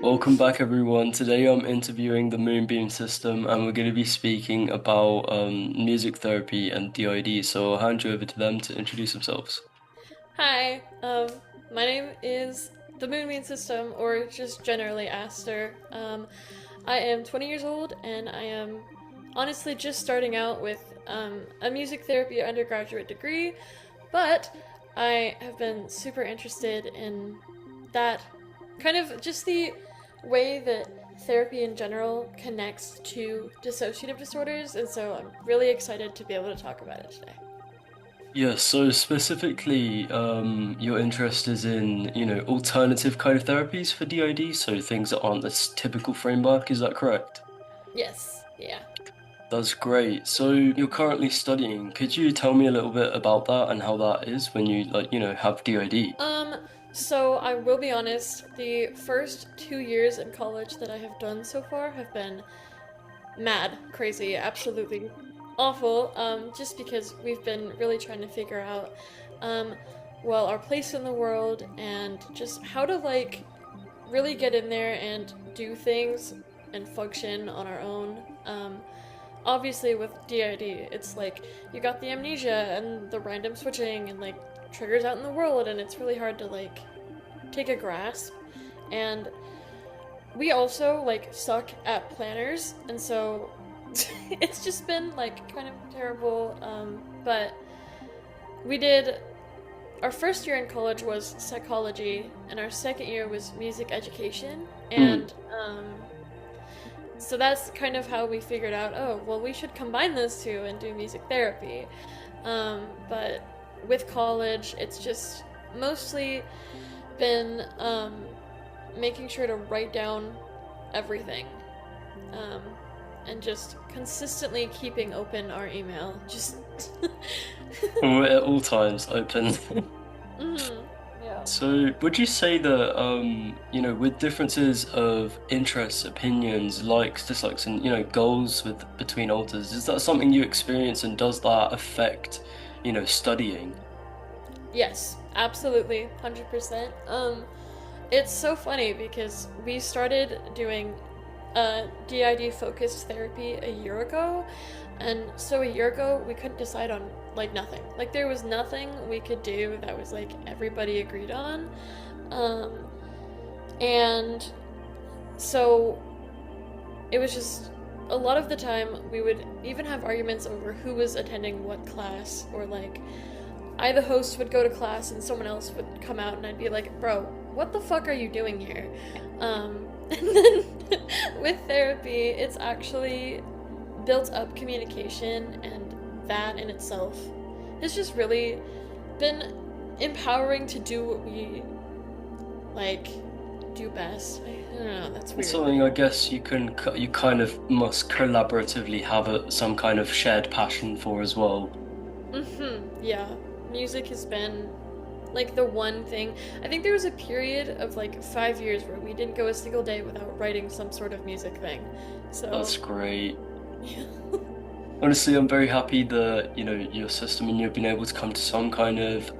Welcome back, everyone. Today I'm interviewing the Moonbeam system, and we're going to be speaking about music therapy and DID. So I'll hand you over to them to introduce themselves. Hi, my name is the Moonbeam System, or just generally Aster. I am 20 years old, and I am honestly just starting out with a music therapy undergraduate degree, but I have been super interested in that kind of just the way that therapy in general connects to dissociative disorders, and so I'm really excited to be able to talk about it today. Yeah, so specifically, your interest is in, alternative kind of therapies for DID, so things that aren't this typical framework, is that correct? Yes, yeah. That's great. So you're currently studying. Could you tell me a little bit about that and how that is when you have DID? Um, so I will be honest, the first 2 years in college that I have done so far have been mad, crazy, absolutely awful, just because we've been really trying to figure out, um, well, our place in the world and just how to, like, really get in there and do things and function on our own. Obviously, with DID, it's like you got the amnesia and the random switching and like triggers out in the world, and it's really hard to like take a grasp. And we also like suck at planners, and so it's just been like kind of terrible. But we did our first year in college was psychology, and our second year was music education, Hmm. and so that's kind of how we figured out, oh, well, we should combine those two and do music therapy. But with college, it's just mostly been making sure to write down everything um, and just consistently keeping open our email. Just. We're at all times open. Mhm, yeah. So, would you say that, with differences of interests, opinions, likes, dislikes, and, goals between authors, is that something you experience and does that affect, studying? Yes, absolutely, 100%. It's so funny because we started doing DID focused therapy a year ago, and so a year ago we couldn't decide on like nothing. Like there was nothing we could do that was like everybody agreed on, um, and so it was just a lot of the time we would even have arguments over who was attending what class, or like I, the host, would go to class and someone else would come out, and I'd be like, bro, what the fuck are you doing here? And then with therapy, it's actually built up communication, and that in itself has just really been empowering to do what we like do best. I don't know, that's It's weird, but something I yeah. guess you kind of must collaboratively have some kind of shared passion for as well. Yeah. Music has been like the one thing. I think there was a period of like 5 years where we didn't go a single day without writing some sort of music thing. So, That's great. yeah. Honestly, I'm very happy that, your system and you've been able to come to some kind of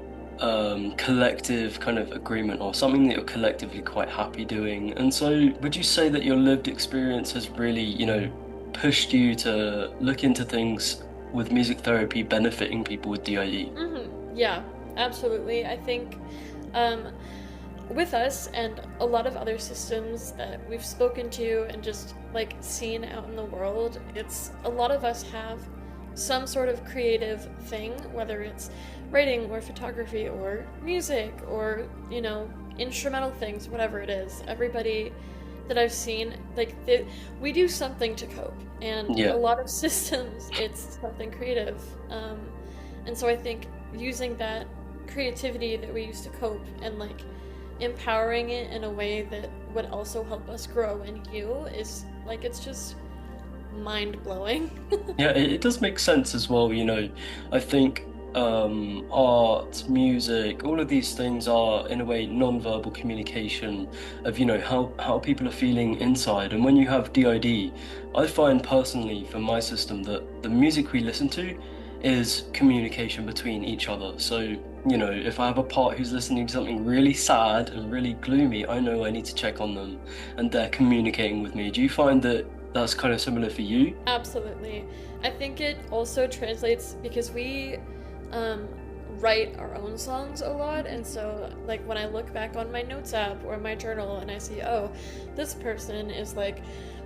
collective kind of agreement or something that you're collectively quite happy doing. And so, would you say that your lived experience has really, pushed you to look into things with music therapy benefiting people with DIE? Yeah, absolutely. I think um, with us and a lot of other systems that we've spoken to and just like seen out in the world, it's a lot of us have some sort of creative thing, whether it's writing or photography or music or, instrumental things, whatever it is. Everybody that I've seen, like, we do something to cope, and a Yeah. lot of systems, it's something creative. And so I think using that creativity that we use to cope and like empowering it in a way that would also help us grow and heal is like it's just mind blowing. Yeah, it does make sense as well, I think art, music, all of these things are in a way non-verbal communication of, how people are feeling inside. And when you have DID, I find personally for my system that the music we listen to is communication between each other. So you know, if I have a part who's listening to something really sad and really gloomy, I know I need to check on them and they're communicating with me. Do you find that that's kind of similar for you? Absolutely. I think it also translates because we um, write our own songs a lot, and so like when I look back on my notes app or my journal and I see, oh, this person is like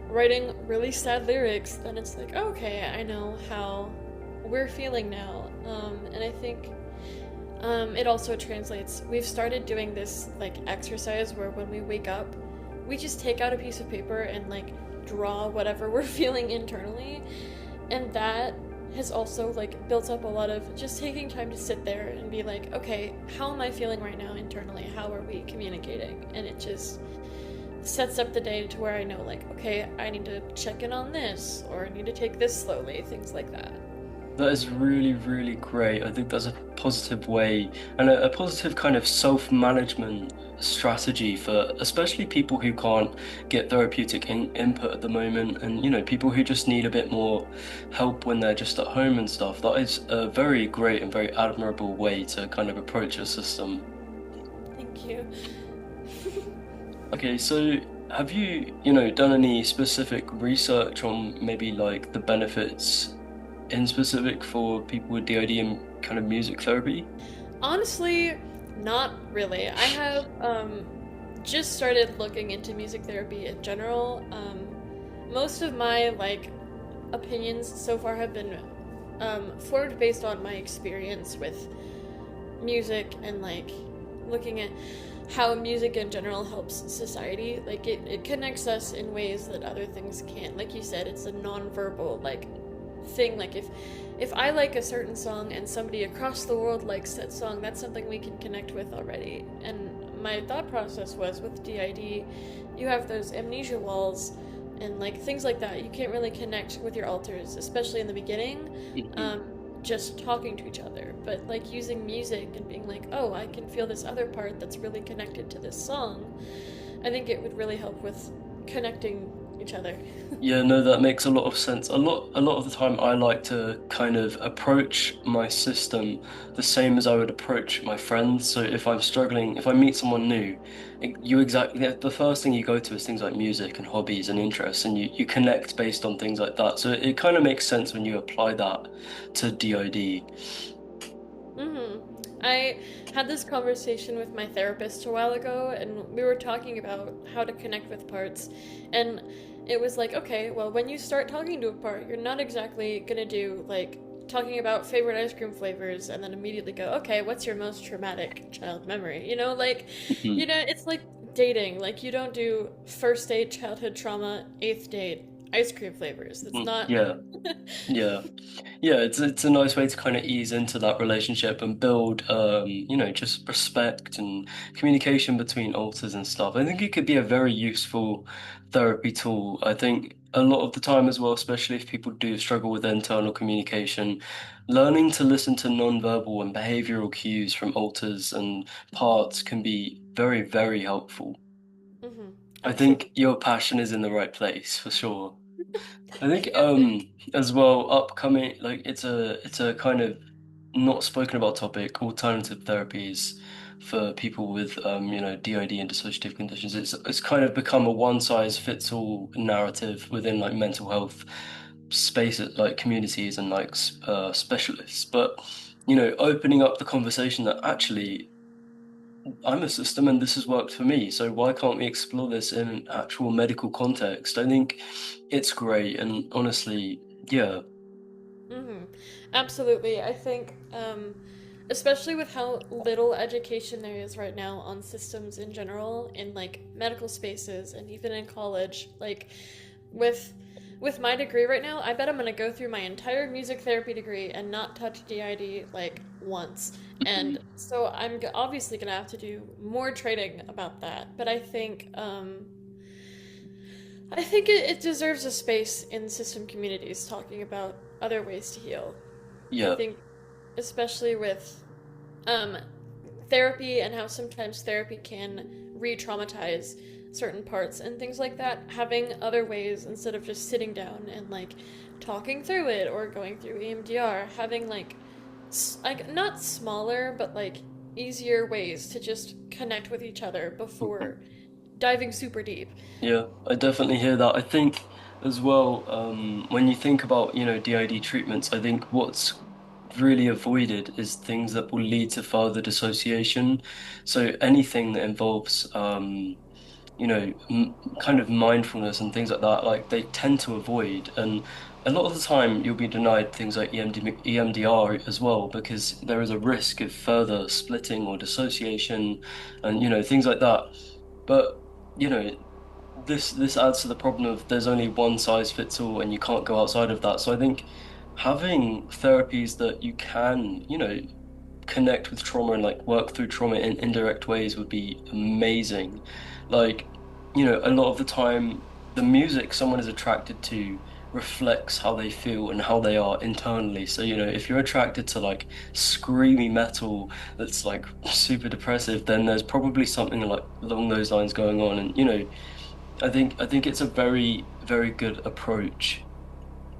writing really sad lyrics, then it's like, oh, okay, I know how we're feeling now. And I think it also translates. We've started doing this like exercise where when we wake up, we just take out a piece of paper and like draw whatever we're feeling internally. And that has also like built up a lot of just taking time to sit there and be like, okay, how am I feeling right now internally? How are we communicating? And it just sets up the day to where I know like, okay, I need to check in on this or I need to take this slowly, things like that. That is really, really great. I think that's a positive way and a positive kind of self-management strategy for especially people who can't get therapeutic input at the moment and, you know, people who just need a bit more help when they're just at home and stuff. That is a very great and very admirable way to kind of approach your system. Thank you. Okay, so have you, you know, done any specific research on maybe like the benefits in specific for people with DID and kind of music therapy? Honestly, not really. I have just started looking into music therapy in general. Most of my like opinions so far have been formed based on my experience with music and like looking at how music in general helps society. Like it connects us in ways that other things can't. Like you said, it's a non-verbal like thing. Like if I like a certain song and somebody across the world likes that song, that's something we can connect with already. And my thought process was with DID, you have those amnesia walls and like things like that. You can't really connect with your alters, especially in the beginning. Mhm. Um, just talking to each other, but like using music and being like, oh, I can feel this other part that's really connected to this song. I think it would really help with connecting each other. Yeah, no, that makes a lot of sense. A lot of the time I like to kind of approach my system the same as I would approach my friends. So if I'm struggling, if I meet someone new, you exactly the first thing you go to is things like music and hobbies and interests, and you connect based on things like that. So it kind of makes sense when you apply that to DID. hmm I had this conversation with my therapist a while ago, and we were talking about how to connect with parts. And it was like, okay, well, when you start talking to a part, you're not exactly gonna do like talking about favorite ice cream flavors and then immediately go, okay, what's your most traumatic child memory? Like, it's like dating. Like, you don't do first date childhood trauma, eighth date ice cream flavors. That's Mhm. not. Yeah, yeah. Yeah, it's a nice way to kind of ease into that relationship and build you know, just respect and communication between alters and stuff. I think it could be a very useful therapy tool. I think a lot of the time as well, especially if people do struggle with internal communication, learning to listen to nonverbal and behavioral cues from alters and parts can be very, very helpful. I think Absolutely. your passion is in the right place for sure. I Thank think you. as well upcoming like it's a kind of not spoken about topic, alternative therapies for people with you know DID and dissociative conditions. It's kind of become a one size fits all narrative within like mental health spaces like communities and like specialists. But you know, opening up the conversation that actually I'm a system and this has worked for me. So why can't we explore this in an actual medical context? I think it's great. And honestly, yeah, hmm Absolutely. I think, especially with how little education there is right now on systems in general, in like medical spaces and even in college, like with with my degree right now, I bet I'm gonna go through my entire music therapy degree and not touch DID like once. And mhm, so obviously gonna have to do more training about that. But I think it deserves a space in system communities talking about other ways to heal. I yeah, think, especially with um, therapy and how sometimes therapy can re traumatize certain parts and things like that, having other ways instead of just sitting down and like talking through it or going through EMDR, having like like not smaller, but like easier ways to just connect with each other before diving super deep. Yeah, I definitely hear that. I think as well, when you think about, DID treatments, I think what's really avoided is things that will lead to further dissociation. So anything that involves, kind of mindfulness and things like that, like they tend to avoid. And a lot of the time, you'll be denied things like EMDR as well, because there is a risk of further splitting or dissociation and, things like that. But, you know, this adds to the problem of there's only one size fits all and you can't go outside of that. So I think having therapies that you can, connect with trauma and like work through trauma in indirect ways would be amazing. Like, a lot of the time, the music someone is attracted to reflects how they feel and how they are internally. So, if you're attracted to like screamy metal that's like super depressive, then there's probably something like along those lines going on. And, I think it's a very, very good approach.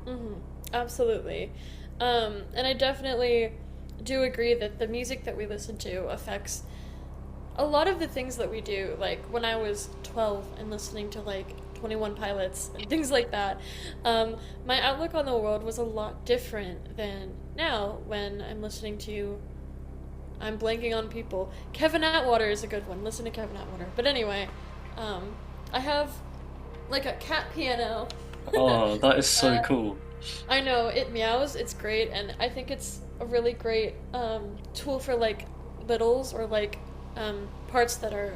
Hmm. Absolutely. And I definitely do agree that the music that we listen to affects a lot of the things that we do. Like when I was 12 and listening to like 21 Pilots and things like that, um, my outlook on the world was a lot different than now when I'm listening to. I'm blanking on people. Kevin Atwater is a good one. Listen to Kevin Atwater. But anyway, um, I have like a cat piano. Oh, that is so uh, cool. I know it meows. It's great, and I think it's a really great tool for like littles or like parts that are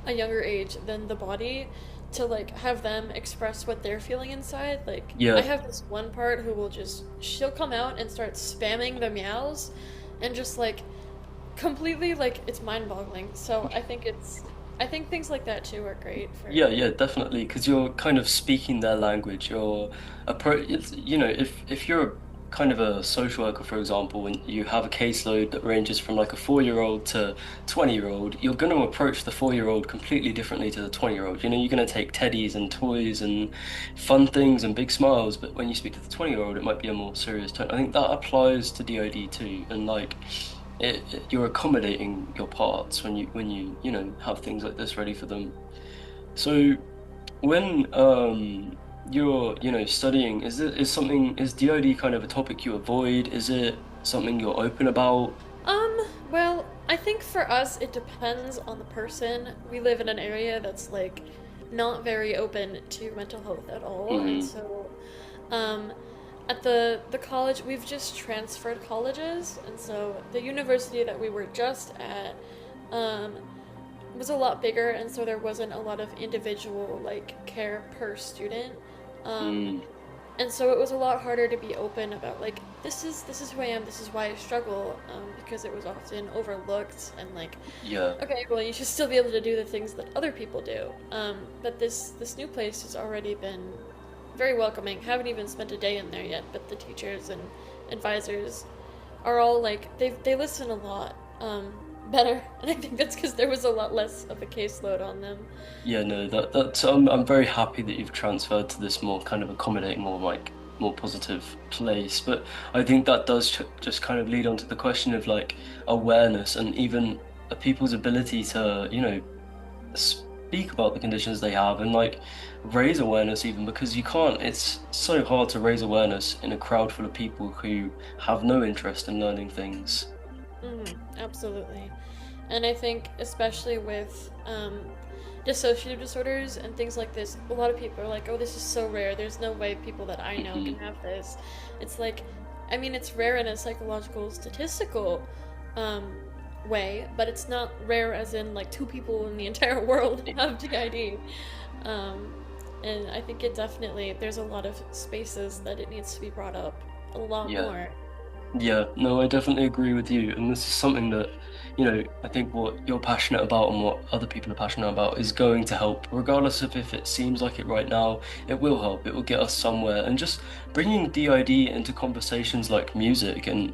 a younger age than the body to like have them express what they're feeling inside. Like I Yeah. have this one part who will just she'll come out and start spamming the meows, and just like completely like it's mind-boggling. So I think things like that too are great for. Yeah, yeah, definitely. Because you're kind of speaking their language. If you're kind of a social worker, for example, and you have a caseload that ranges from like a 4-year-old to 20-year-old, you're going to approach the 4-year-old completely differently to the 20-year-old. You're going to take teddies and toys and fun things and big smiles, but when you speak to the 20-year-old, it might be a more serious tone. I think that applies to DoD too, and like you're accommodating your parts when you have things like this ready for them. So when you're studying, is DoD kind of a topic you avoid? Is it something you're open about? Well, I think for us it depends on the person. We live in an area that's like not very open to mental health at all, and Hmm. so um at the college we've just transferred colleges, and so the university that we were just at um was a lot bigger, and so there wasn't a lot of individual like care per student. Um Hmm. and so it was a lot harder to be open about like this is who I am, this is why I struggle, because it was often overlooked and like Yeah. okay, well you should still be able to do the things that other people do. But this new place has already been very welcoming. Haven't even spent a day in there yet, but the teachers and advisors are all like they listen a lot better, and I think that's because there was a lot less of a caseload on them. Yeah, no, that's I'm very happy that you've transferred to this more kind of accommodating, more like more positive place. But I think that does just kind of lead on to the question of like awareness and even people's ability to, speak about the conditions they have and like raise awareness even because it's so hard to raise awareness in a crowd full of people who have no interest in learning things. Absolutely. And I think, especially with dissociative disorders and things like this, a lot of people are like, oh, this is so rare. There's no way people that I know can Hmm. have this. It's like, I mean, it's rare in a psychological, statistical um, way, but it's not rare as in like two people in the entire world have DID. Um, and I think it definitely, there's a lot of spaces that it needs to be brought up a lot Yeah. more. Yeah, no, I definitely agree with you. And this is something that, I think what you're passionate about and what other people are passionate about is going to help, regardless of if it seems like it right now, it will help. It will get us somewhere. And just bringing DID into conversations like music and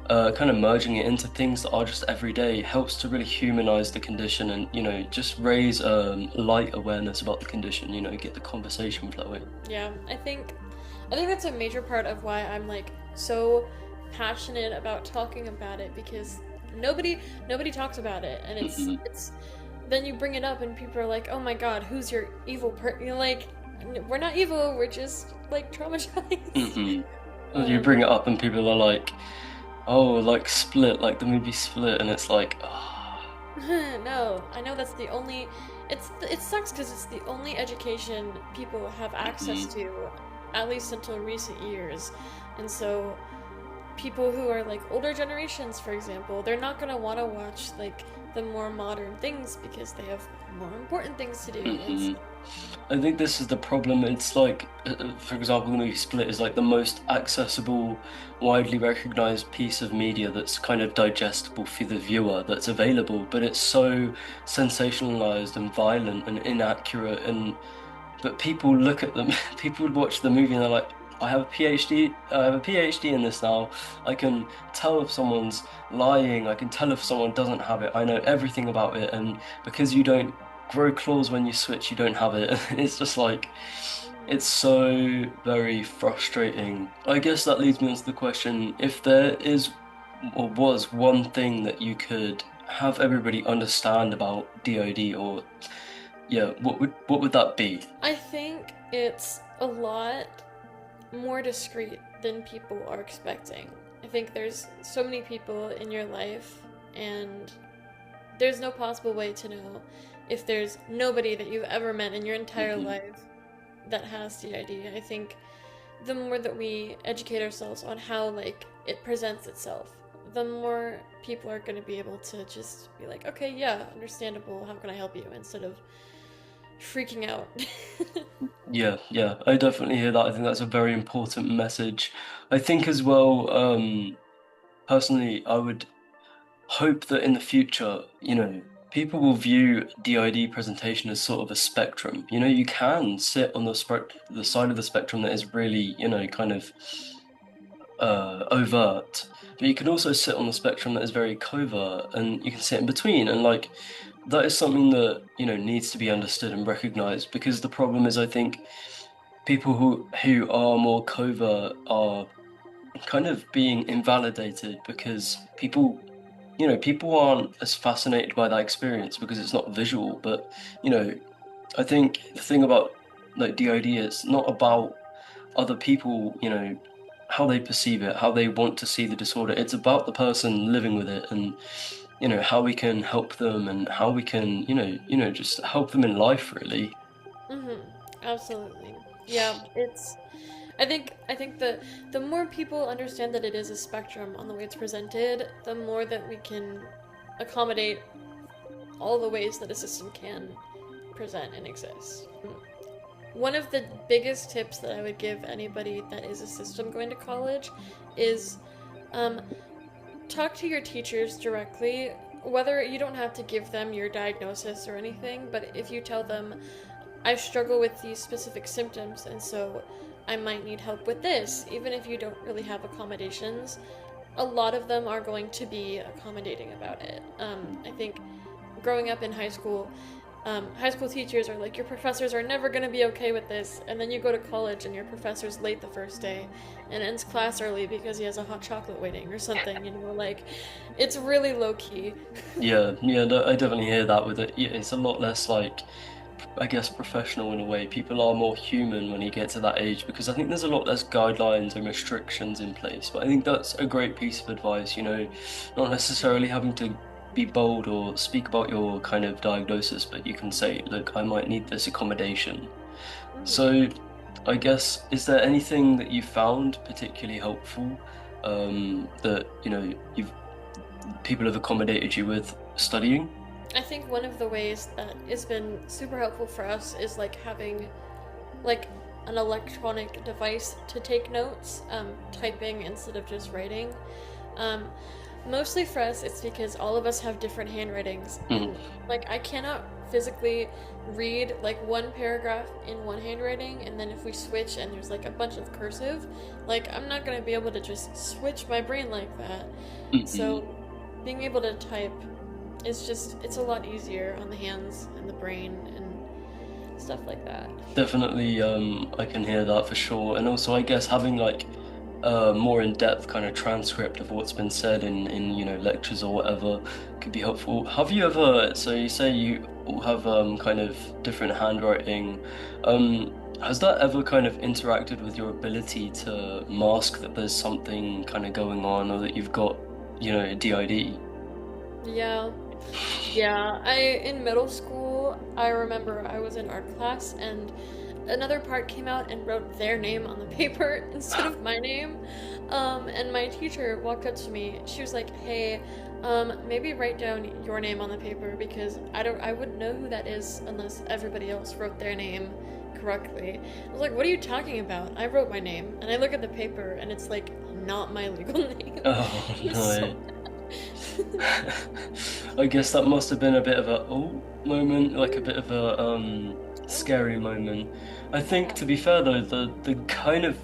kind of merging it into things that are just everyday helps to really humanize the condition and, just raise light awareness about the condition, get the conversation flowing. Yeah, I think that's a major part of why I'm like so passionate about talking about it because nobody nobody talks about it, and Hmm. it's then you bring it up and people are like, "Oh my god, who's your evil person?" You're like, "We're not evil, we're just like traumatized." Hmm. You Um bring it up and people are like, oh, like Split, like the movie Split, and it's like, ah. no, I know that's the only. It sucks because it's the only education people have access Hmm. to, at least until recent years, and so people who are like older generations, for example, they're not gonna want to watch like the more modern things because they have more important things to do. It's Hmm. I think this is the problem. It's like, for example, the movie Split is like the most accessible, widely recognized piece of media that's kind of digestible for the viewer that's available, but it's so sensationalized and violent and inaccurate. And but people look at them, people would watch the movie and they're like, I have a PhD in this now. I can tell if someone's lying. I can tell if someone doesn't have it. I know everything about it. And because you don't grow claws when you switch, you don't have it. It's just like, it's so very frustrating. I guess that leads me on to the question, if there is or was one thing that you could have everybody understand about DoD, or yeah, what would that be? I think it's a lot more discreet than people are expecting. I think there's so many people in your life, and there's no possible way to know if there's nobody that you've ever met in your entire Hmm. life that has DID. I think the more that we educate ourselves on how like it presents itself, the more people are going to be able to just be like, okay, yeah, understandable. How can I help you? Instead of freaking out. Yeah, yeah, I definitely hear that. I think that's a very important message. I think as well, personally, I would hope that in the future, people will view DID presentation as sort of a spectrum. You can sit on the side of the spectrum that is really, kind of overt, but you can also sit on the spectrum that is very covert, and you can sit in between. And like that is something that, needs to be understood and recognized, because the problem is, I think people who are more covert are kind of being invalidated because people aren't as fascinated by that experience because it's not visual. But you know I think the thing about like DID is not about other people, how they perceive it, how they want to see the disorder. It's about the person living with it, and how we can help them, and how we can just help them in life, really. Mm-hmm. Absolutely. Yeah, it's I think the more people understand that it is a spectrum on the way it's presented, the more that we can accommodate all the ways that a system can present and exist. One of the biggest tips that I would give anybody that is a system going to college is um, talk to your teachers directly. Whether you don't have to give them your diagnosis or anything, but if you tell them, I struggle with these specific symptoms, and so I might need help with this, even if you don't really have accommodations, a lot of them are going to be accommodating about it. I think growing up in high school teachers are like, your professors are never going to be okay with this, and then you go to college and your professor's late the first day and ends class early because he has a hot chocolate waiting or something, like, it's really low key. Yeah, yeah, no, I definitely hear that with it. Yeah, it's a lot less like, I guess, professional in a way. People are more human when you get to that age, because I think there's a lot less guidelines and restrictions in place. But I think that's a great piece of advice, not necessarily having to be bold or speak about your kind of diagnosis, but you can say, look, I might need this accommodation. Mhm. So I guess, is there anything that you found particularly helpful, that, you've people have accommodated you with studying? I think one of the ways that has been super helpful for us is like having like an electronic device to take notes, typing instead of just writing. Um, Mostly for us, it's because all of us have different handwritings, Mm, and like I cannot physically read like one paragraph in one handwriting, and then if we switch and there's like a bunch of cursive, like I'm not gonna be able to just switch my brain like that. mm-mm. So being able to type is just, it's a lot easier on the hands and the brain and stuff like that. Definitely, I can hear that for sure. And also, I guess having like more in-depth kind of transcript of what's been said in lectures or whatever could be helpful. Have you ever, so you say you all have kind of different handwriting. Has that ever kind of interacted with your ability to mask that there's something kind of going on or that you've got, DID? Yeah. Yeah, I in middle school, I remember I was in art class and another part came out and wrote their name on the paper instead of my name. And my teacher walked up to me. She was like, "Hey, maybe write down your name on the paper because I wouldn't know who that is unless everybody else wrote their name correctly." I was like, "What are you talking about? I wrote my name." And I look at the paper and it's like not my legal name. Oh It was so no. I guess that must have been a bit of a moment, like a bit of a scary moment. I think bad. to be fair though, the kind of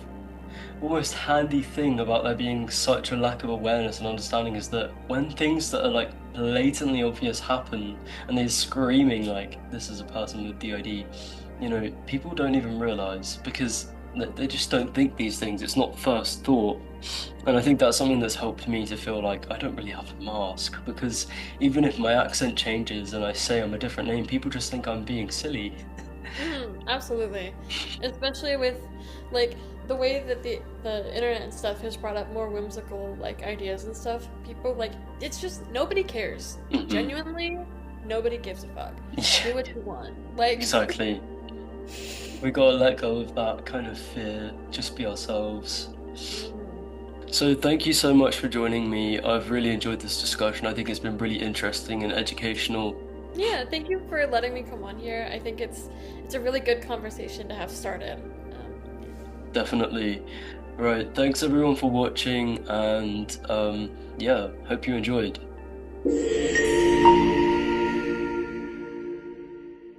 almost handy thing about there being such a lack of awareness and understanding is that when things that are like blatantly obvious happen and they're screaming like this is a person with DID, people don't even realize because they just don't think these things. It's not first thought. And I think that's something that's helped me to feel like I don't really have a mask because even if my accent changes and I say I'm a different name, people just think I'm being silly. Absolutely. Especially with like the way that the internet and stuff has brought up more whimsical like ideas and stuff. People like it's just nobody cares. Hmm. Genuinely, nobody gives a fuck. Yeah, Do what you want. Like exactly. We gotta let go of that kind of fear, just be ourselves. So thank you so much for joining me. I've really enjoyed this discussion. I think it's been really interesting and educational. yeah, thank you for letting me come on here. I think it's a really good conversation to have started. Definitely. Right, thanks everyone for watching and yeah, hope you enjoyed.